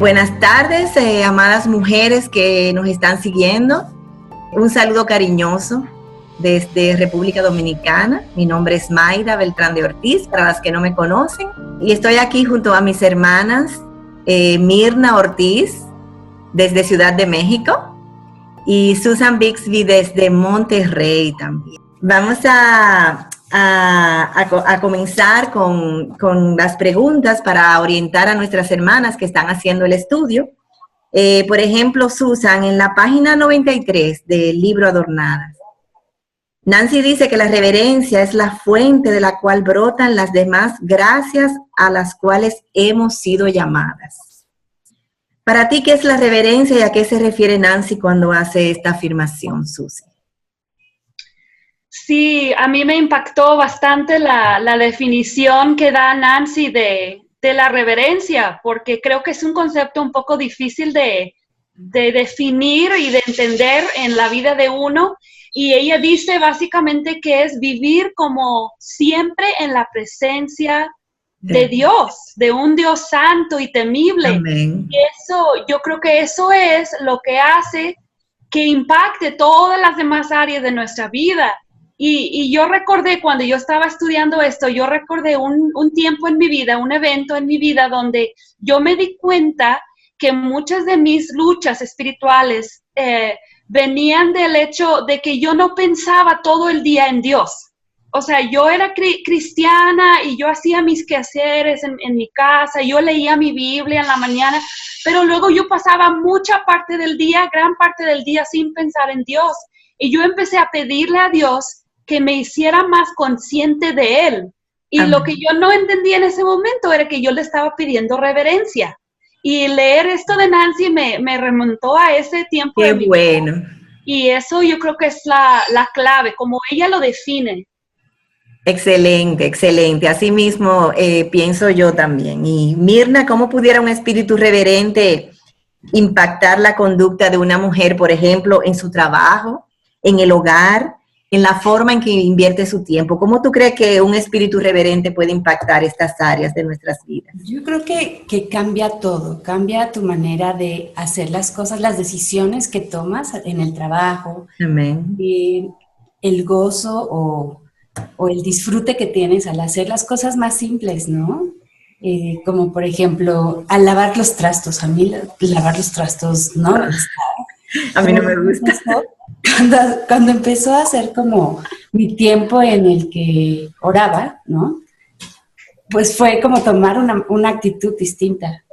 Buenas tardes, amadas mujeres que nos están siguiendo. Un saludo cariñoso desde República Dominicana. Mi nombre es Mayra Beltrán de Ortiz, para las que no me conocen. Y estoy aquí junto a mis hermanas Mirna Ortiz, desde Ciudad de México, y Susan Bixby desde Monterrey también. Vamos a comenzar con las preguntas para orientar a nuestras hermanas que están haciendo el estudio. Por ejemplo, Susan, en la página 93 del libro Adornadas, Nancy dice que la reverencia es la fuente de la cual brotan las demás gracias a las cuales hemos sido llamadas. Para ti, ¿qué es la reverencia y a qué se refiere Nancy cuando hace esta afirmación, Susan? Sí, a mí me impactó bastante la definición que da Nancy de la reverencia, porque creo que es un concepto un poco difícil de definir y de entender en la vida de uno. Y ella dice básicamente que es vivir como siempre en la presencia de Dios, de un Dios santo y temible. Amén. Y eso, yo creo que eso es lo que hace que impacte todas las demás áreas de nuestra vida. Y yo recordé, cuando yo estaba estudiando esto, yo recordé un tiempo en mi vida, un evento en mi vida donde yo me di cuenta que muchas de mis luchas espirituales venían del hecho de que yo no pensaba todo el día en Dios. O sea, yo era cristiana y yo hacía mis quehaceres en mi casa, yo leía mi Biblia en la mañana, pero luego yo pasaba mucha parte del día, gran parte del día sin pensar en Dios. Y yo empecé a pedirle a Dios que me hiciera más consciente de Él. Y Amén. Lo que yo no entendía en ese momento era que yo le estaba pidiendo reverencia. Y leer esto de Nancy me remontó a ese tiempo. Qué de mi bueno. vida. Y eso yo creo que es la clave, como ella lo define. Excelente, excelente. Así mismo pienso yo también. Y Mirna, ¿cómo pudiera un espíritu reverente impactar la conducta de una mujer, por ejemplo, en su trabajo, en el hogar, en la forma en que invierte su tiempo? ¿Cómo tú crees que un espíritu reverente puede impactar estas áreas de nuestras vidas? Yo creo que cambia todo, cambia tu manera de hacer las cosas, las decisiones que tomas en el trabajo, Amén. el gozo o el disfrute que tienes al hacer las cosas más simples, ¿no? Como por ejemplo, al lavar los trastos. A mí lavar los trastos no me gusta. A mí no me gusta. Cuando empezó a ser como mi tiempo en el que oraba, ¿no? Pues fue como tomar una actitud distinta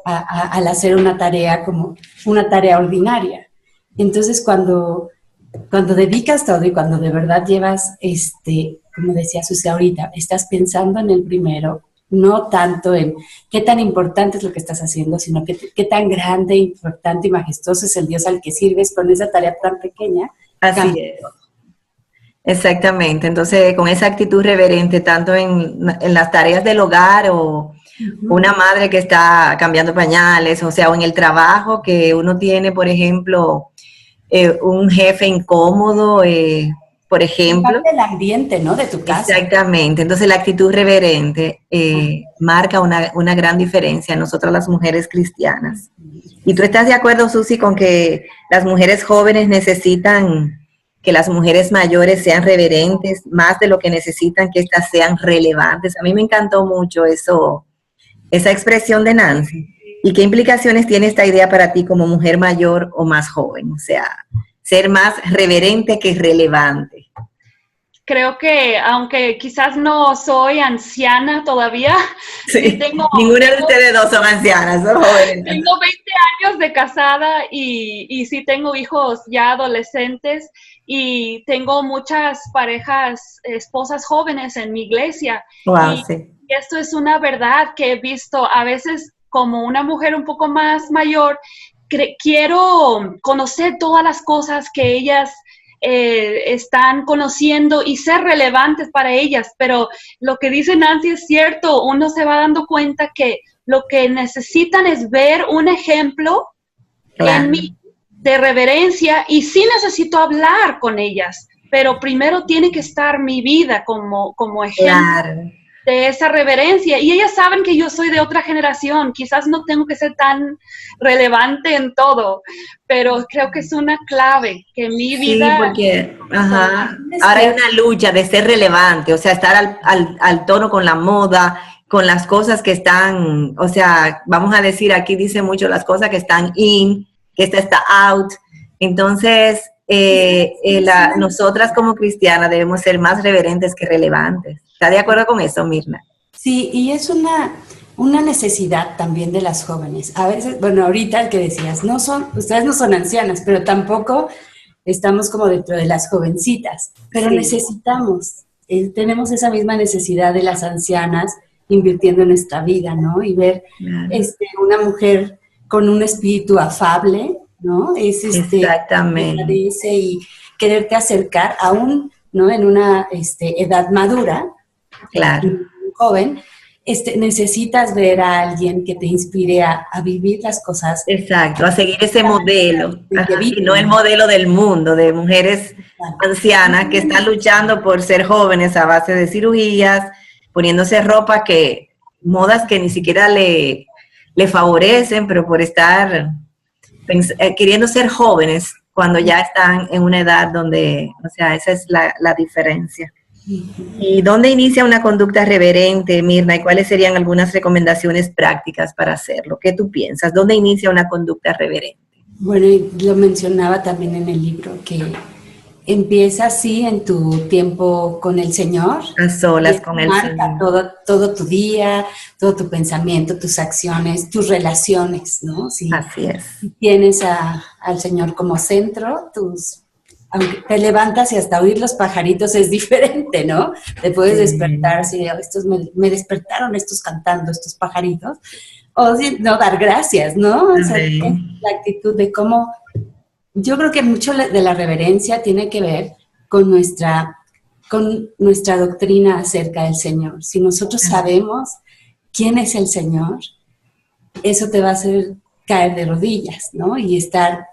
al hacer una tarea como una tarea ordinaria. Entonces, cuando dedicas todo y cuando de verdad llevas, como decía Susi ahorita, estás pensando en el primero, no tanto en qué tan importante es lo que estás haciendo, sino qué tan grande, importante y majestuoso es el Dios al que sirves con esa tarea tan pequeña. Así es. Exactamente. Entonces, con esa actitud reverente, tanto en las tareas del hogar o una madre que está cambiando pañales, o sea, o en el trabajo que uno tiene, por ejemplo, un jefe incómodo, por ejemplo. Parte del ambiente, ¿no? De tu casa. Exactamente. Entonces, la actitud reverente marca una gran diferencia en nosotras las mujeres cristianas. ¿Y tú estás de acuerdo, Susi, con que las mujeres jóvenes necesitan que las mujeres mayores sean reverentes más de lo que necesitan que éstas sean relevantes? A mí me encantó mucho esa expresión de Nancy. ¿Y qué implicaciones tiene esta idea para ti como mujer mayor o más joven? O sea, ser más reverente que relevante. Creo que, aunque quizás no soy anciana todavía, sí ninguna de ustedes dos son ancianas, son jóvenes. Tengo 20 años de casada y sí tengo hijos ya adolescentes y tengo muchas parejas, esposas jóvenes en mi iglesia. Wow, y sí. Esto es una verdad que he visto a veces como una mujer un poco más mayor. Quiero conocer todas las cosas que ellas están conociendo y ser relevantes para ellas, pero lo que dice Nancy es cierto. Uno se va dando cuenta que lo que necesitan es ver un ejemplo en mí de reverencia, y sí necesito hablar con ellas, pero primero tiene que estar mi vida como ejemplo. Claro. de esa reverencia. Y ellas saben que yo soy de otra generación, quizás no tengo que ser tan relevante en todo, pero creo que es una clave que mi vida... Sí, porque ahora hay una lucha de ser relevante, o sea, estar al tono con la moda, con las cosas que están, o sea, vamos a decir, aquí dice mucho las cosas que están in, que esta está out. Entonces, nosotras como cristianas debemos ser más reverentes que relevantes. ¿Está de acuerdo con eso, Mirna? Sí, y es una necesidad también de las jóvenes. A veces, bueno, ahorita el que decías, ustedes no son ancianas, pero tampoco estamos como dentro de las jovencitas, pero sí necesitamos, tenemos esa misma necesidad de las ancianas invirtiendo en nuestra vida, ¿no? Y ver una mujer con un espíritu afable, ¿no? Exactamente. Y quererte acercar aún, ¿no? En una edad madura, claro, joven, necesitas ver a alguien que te inspire a vivir las cosas. Exacto, a seguir ese modelo, y no el modelo del mundo, de mujeres ancianas que están luchando por ser jóvenes a base de cirugías, poniéndose ropa modas que ni siquiera le favorecen, pero por estar queriendo ser jóvenes cuando ya están en una edad donde, o sea, esa es la diferencia. ¿Y dónde inicia una conducta reverente, Mirna? ¿Y cuáles serían algunas recomendaciones prácticas para hacerlo? ¿Qué tú piensas? ¿Dónde inicia una conducta reverente? Bueno, y lo mencionaba también en el libro, que empieza así en tu tiempo con el Señor. A solas con el Señor. Todo tu día, todo tu pensamiento, tus acciones, tus relaciones, ¿no? Así es. Si tienes al Señor como centro, aunque te levantas y hasta oír los pajaritos es diferente, ¿no? Te puedes despertar así, me despertaron estos cantando, estos pajaritos, o no, dar gracias, ¿no? O sea, es la actitud de cómo, yo creo que mucho de la reverencia tiene que ver con nuestra doctrina acerca del Señor. Si nosotros sabemos quién es el Señor, eso te va a hacer caer de rodillas, ¿no? Y estar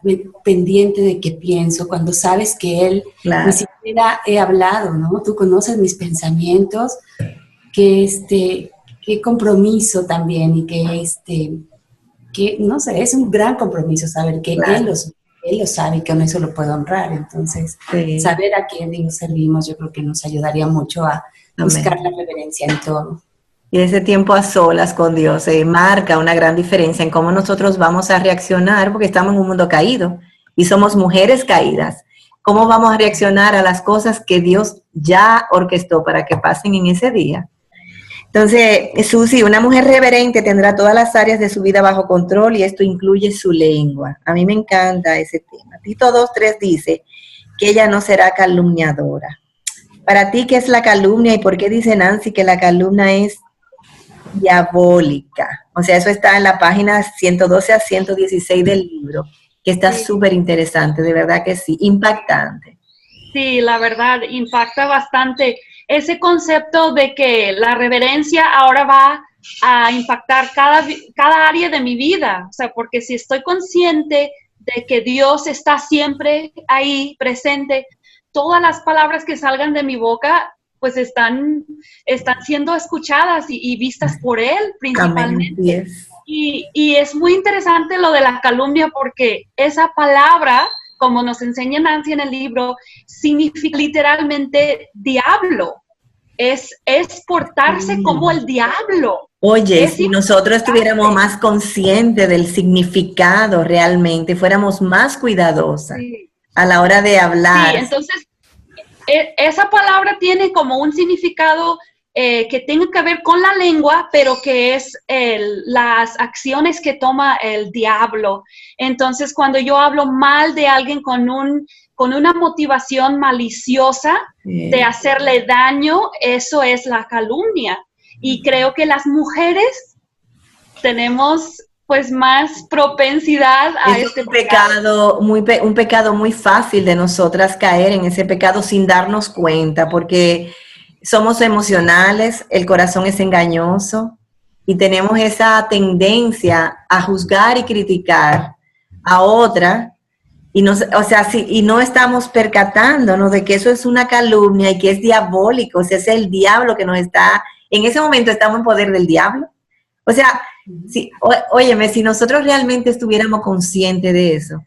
pendiente de qué pienso, cuando sabes que Él ni siquiera he hablado, ¿no? Tú conoces mis pensamientos, qué compromiso también, y que no sé, es un gran compromiso saber que Él lo sabe y que con eso lo puedo honrar. Entonces, saber a quién Dios servimos, yo creo que nos ayudaría mucho a buscar la reverencia en todo. Y ese tiempo a solas con Dios marca una gran diferencia en cómo nosotros vamos a reaccionar, porque estamos en un mundo caído y somos mujeres caídas. ¿Cómo vamos a reaccionar a las cosas que Dios ya orquestó para que pasen en ese día? Entonces, Susi, una mujer reverente tendrá todas las áreas de su vida bajo control y esto incluye su lengua. A mí me encanta ese tema. Tito 2:3 dice que ella no será calumniadora. Para ti, ¿qué es la calumnia y por qué dice Nancy que la calumnia es diabólica? O sea, eso está en la página 112 a 116 del libro, que está súper interesante, de verdad que sí, impactante. Sí, la verdad, impacta bastante ese concepto de que la reverencia ahora va a impactar cada área de mi vida. O sea, porque si estoy consciente de que Dios está siempre ahí presente, todas las palabras que salgan de mi boca pues están siendo escuchadas y vistas por Él principalmente. Yes. Y es muy interesante lo de la calumnia, porque esa palabra, como nos enseña Nancy en el libro, significa literalmente diablo. Es portarse como el diablo. Oye, si nosotros estuviéramos más conscientes del significado realmente, fuéramos más cuidadosas a la hora de hablar. Sí, entonces esa palabra tiene como un significado que tiene que ver con la lengua, pero que es las acciones que toma el diablo. Entonces, cuando yo hablo mal de alguien con una motivación maliciosa de hacerle daño, eso es la calumnia. Y creo que las mujeres tenemos pues más propensidad a este pecado. Un pecado muy fácil de nosotras caer en ese pecado sin darnos cuenta, porque somos emocionales, el corazón es engañoso y tenemos esa tendencia a juzgar y criticar a otra y no estamos percatándonos de que eso es una calumnia y que es diabólico, o sea, es el diablo que nos está en ese momento estamos en poder del diablo. O sea, óyeme, si nosotros realmente estuviéramos conscientes de eso,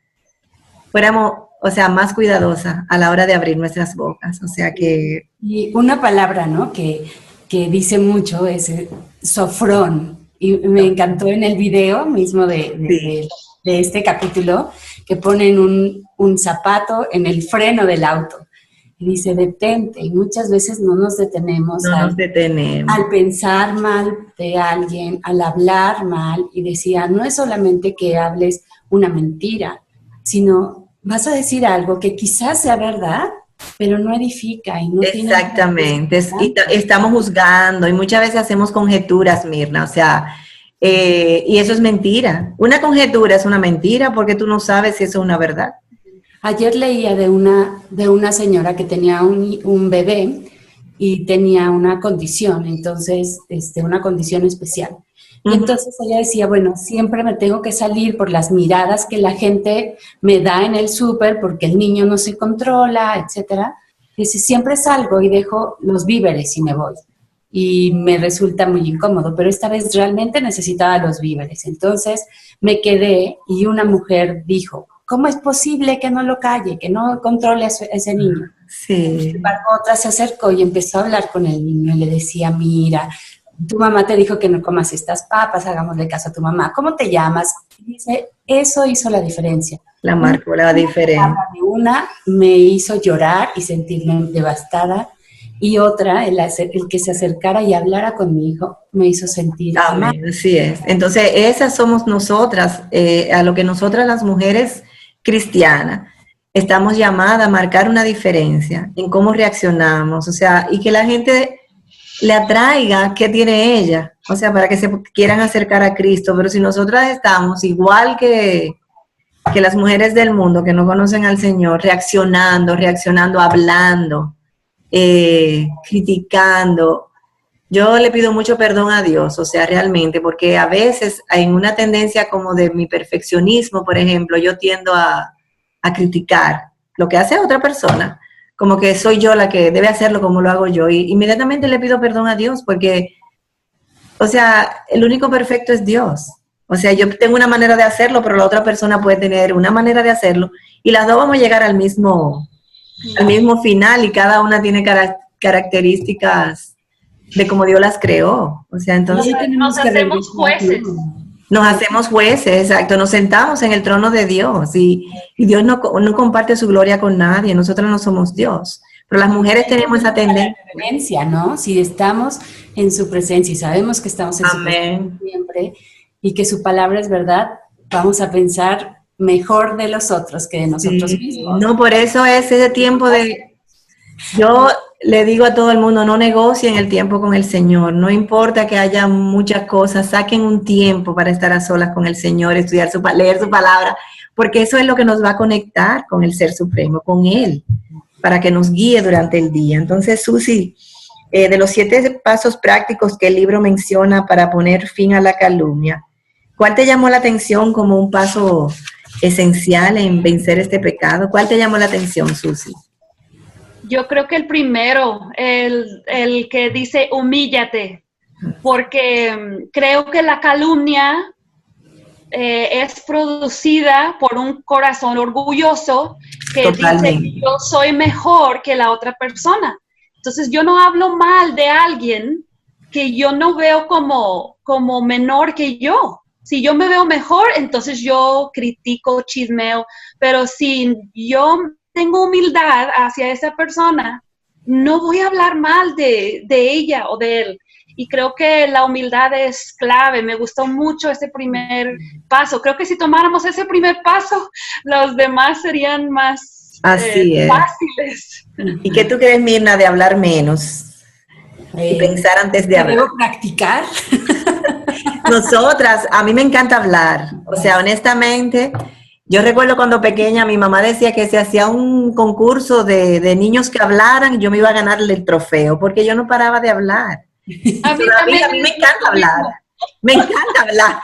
fuéramos, o sea, más cuidadosas a la hora de abrir nuestras bocas. O sea que... Y una palabra, ¿no? Que dice mucho es sofrón. Y me encantó en el video mismo de este capítulo, que ponen un zapato en el freno del auto. Y dice, detente. Y muchas veces no nos detenemos. Al pensar mal de alguien, al hablar mal. Y decía, no es solamente que hables una mentira, sino vas a decir algo que quizás sea verdad, pero no edifica y no tiene... Exactamente, estamos juzgando y muchas veces hacemos conjeturas, Mirna, o sea, y eso es mentira. Una conjetura es una mentira porque tú no sabes si eso es una verdad. Ayer leía de una señora que tenía un bebé y tenía una condición, entonces, una condición especial. Y entonces ella decía, bueno, siempre me tengo que salir por las miradas que la gente me da en el súper porque el niño no se controla, etcétera. Dice, siempre salgo y dejo los víveres y me voy. Y me resulta muy incómodo, pero esta vez realmente necesitaba los víveres. Entonces me quedé y una mujer dijo, ¿cómo es posible que no lo calle, que no controle a ese niño? Sí. Sin embargo, otra se acercó y empezó a hablar con el niño y le decía, mira, tu mamá te dijo que no comas estas papas, hagámosle caso a tu mamá. ¿Cómo te llamas? Y dice, eso hizo la diferencia. La marcó la diferencia. Una me hizo llorar y sentirme devastada, y otra, el que se acercara y hablara con mi hijo, me hizo sentir amada. Así es. Entonces, esas somos nosotras, a lo que nosotras las mujeres cristianas estamos llamadas a marcar una diferencia en cómo reaccionamos, o sea, y que la gente le atraiga qué tiene ella, o sea, para que se quieran acercar a Cristo. Pero si nosotras estamos igual que las mujeres del mundo que no conocen al Señor, reaccionando, hablando, criticando, yo le pido mucho perdón a Dios, o sea, realmente, porque a veces en una tendencia como de mi perfeccionismo, por ejemplo, yo tiendo a criticar lo que hace otra persona, como que soy yo la que debe hacerlo como lo hago yo, y inmediatamente le pido perdón a Dios, porque, o sea, el único perfecto es Dios. O sea, yo tengo una manera de hacerlo, pero la otra persona puede tener una manera de hacerlo, y las dos vamos a llegar al mismo final, y cada una tiene características de cómo Dios las creó. O sea, entonces nos hacemos jueces. Nos hacemos jueces, exacto, nos sentamos en el trono de Dios, y Dios no comparte su gloria con nadie, nosotros no somos Dios, pero las mujeres tenemos esa tendencia, ¿no? Si estamos en su presencia y sabemos que estamos en su presencia siempre y que su palabra es verdad, vamos a pensar mejor de los otros que de nosotros mismos. No, por eso es ese tiempo de... Yo le digo a todo el mundo, no negocien el tiempo con el Señor, no importa que haya muchas cosas, saquen un tiempo para estar a solas con el Señor, leer su palabra, porque eso es lo que nos va a conectar con el Ser Supremo, con Él, para que nos guíe durante el día. Entonces, Susi, de los 7 pasos prácticos que el libro menciona para poner fin a la calumnia, ¿cuál te llamó la atención como un paso esencial en vencer este pecado? ¿Cuál te llamó la atención, Susi? Yo creo que el primero, el que dice humíllate, porque creo que la calumnia es producida por un corazón orgulloso que Totalmente. dice que yo soy mejor que la otra persona. Entonces yo no hablo mal de alguien que yo no veo como menor que yo. Si yo me veo mejor, entonces yo critico, chismeo, pero si yo tengo humildad hacia esa persona, no voy a hablar mal de ella o de él. Y creo que la humildad es clave. Me gustó mucho ese primer paso. Creo que si tomáramos ese primer paso, los demás serían más fáciles. ¿Y qué tú crees, Mirna, de hablar menos? Y pensar antes de hablar. ¿Debo practicar? Nosotras, a mí me encanta hablar. O sea, honestamente... Yo recuerdo cuando pequeña mi mamá decía que se hacía un concurso de niños que hablaran y yo me iba a ganarle el trofeo, porque yo no paraba de hablar. A mí me encanta hablar. Me encanta hablar.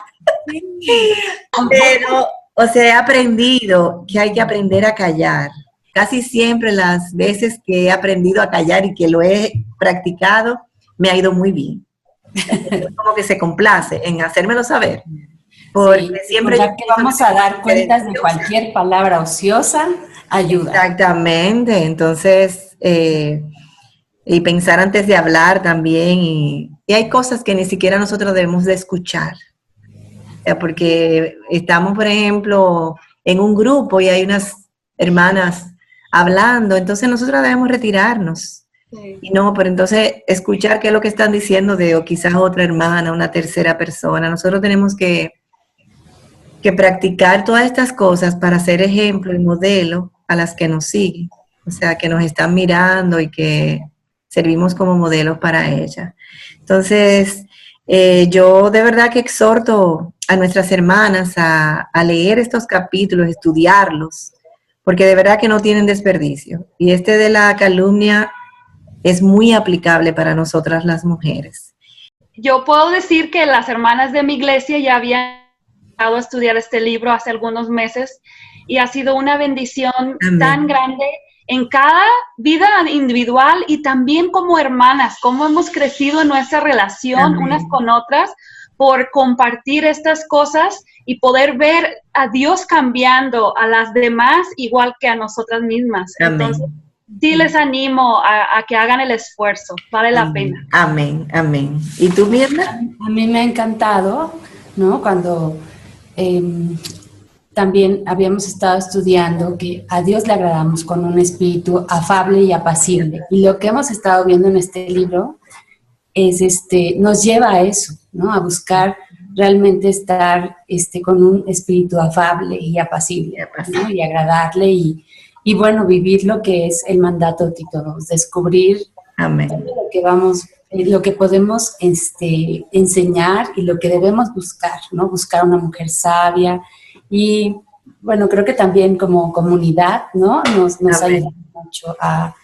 Pero, o sea, he aprendido que hay que aprender a callar. Casi siempre las veces que he aprendido a callar y que lo he practicado, me ha ido muy bien. como que se complace en hacérmelo saber. Porque sí, siempre que vamos a dar cuentas de cualquier palabra ociosa, ayuda. Exactamente, entonces, y pensar antes de hablar también, y hay cosas que ni siquiera nosotros debemos de escuchar, porque estamos, por ejemplo, en un grupo y hay unas hermanas hablando, entonces nosotros debemos retirarnos. Sí. Y no, pero entonces escuchar qué es lo que están diciendo o quizás otra hermana, una tercera persona. Nosotros tenemos que practicar todas estas cosas para ser ejemplo y modelo a las que nos siguen, o sea, que nos están mirando y que servimos como modelos para ellas. Entonces, yo de verdad que exhorto a nuestras hermanas a leer estos capítulos, estudiarlos, porque de verdad que no tienen desperdicio. Y este de la calumnia es muy aplicable para nosotras las mujeres. Yo puedo decir que las hermanas de mi iglesia ya habían a estudiar este libro hace algunos meses y ha sido una bendición Amén. Tan grande en cada vida individual y también como hermanas, cómo hemos crecido en nuestra relación Amén. Unas con otras por compartir estas cosas y poder ver a Dios cambiando a las demás igual que a nosotras mismas. Amén. Entonces, sí les animo a que hagan el esfuerzo, vale la pena. Amén, amén. ¿Y tú, Mirna? A mí me ha encantado, ¿no? Cuando también habíamos estado estudiando que a Dios le agradamos con un espíritu afable y apacible. Y lo que hemos estado viendo en este libro es nos lleva a eso, ¿no? A buscar realmente estar con un espíritu afable y apacible, ¿no? Y agradarle y bueno, vivir lo que es el mandato Tito II, descubrir Amén. Todo lo que lo que podemos enseñar y lo que debemos buscar, ¿no? Buscar una mujer sabia y, bueno, creo que también como comunidad, ¿no? Nos ayuda mucho a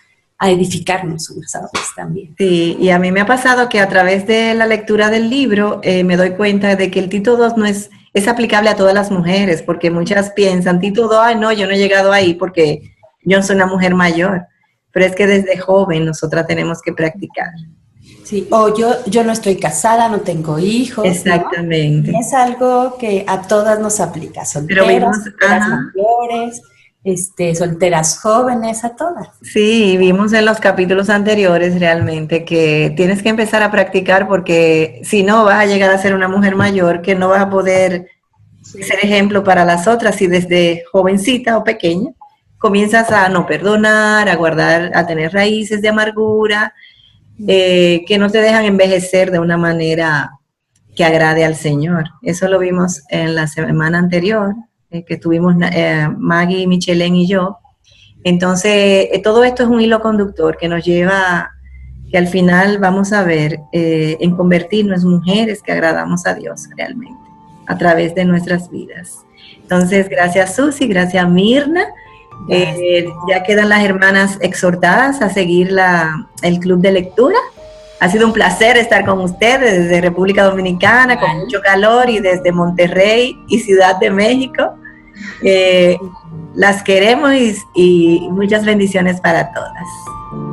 edificarnos unas a otras también. Sí, y a mí me ha pasado que a través de la lectura del libro me doy cuenta de que el Tito II no es aplicable a todas las mujeres, porque muchas piensan, Tito II, ay no, yo no he llegado ahí porque yo soy una mujer mayor, pero es que desde joven nosotras tenemos que practicar. Sí, o yo no estoy casada, no tengo hijos. Exactamente. ¿No? Es algo que a todas nos aplica, solteras, solteras mayores, solteras jóvenes, a todas. Sí, vimos en los capítulos anteriores realmente que tienes que empezar a practicar porque si no vas a llegar a ser una mujer mayor que no vas a poder ser ejemplo para las otras y desde jovencita o pequeña comienzas a no perdonar, a guardar, a tener raíces de amargura, que no te dejan envejecer de una manera que agrade al Señor. Eso lo vimos en la semana anterior, que tuvimos Maggie, Michelén y yo. Entonces, todo esto es un hilo conductor que nos lleva, que al final vamos a ver, en convertirnos en mujeres que agradamos a Dios realmente, a través de nuestras vidas. Entonces, gracias Susi, gracias Mirna. Ya quedan las hermanas exhortadas a seguir el club de lectura. Ha sido un placer estar con ustedes desde República Dominicana, con mucho calor, y desde Monterrey y Ciudad de México. Las queremos y muchas bendiciones para todas.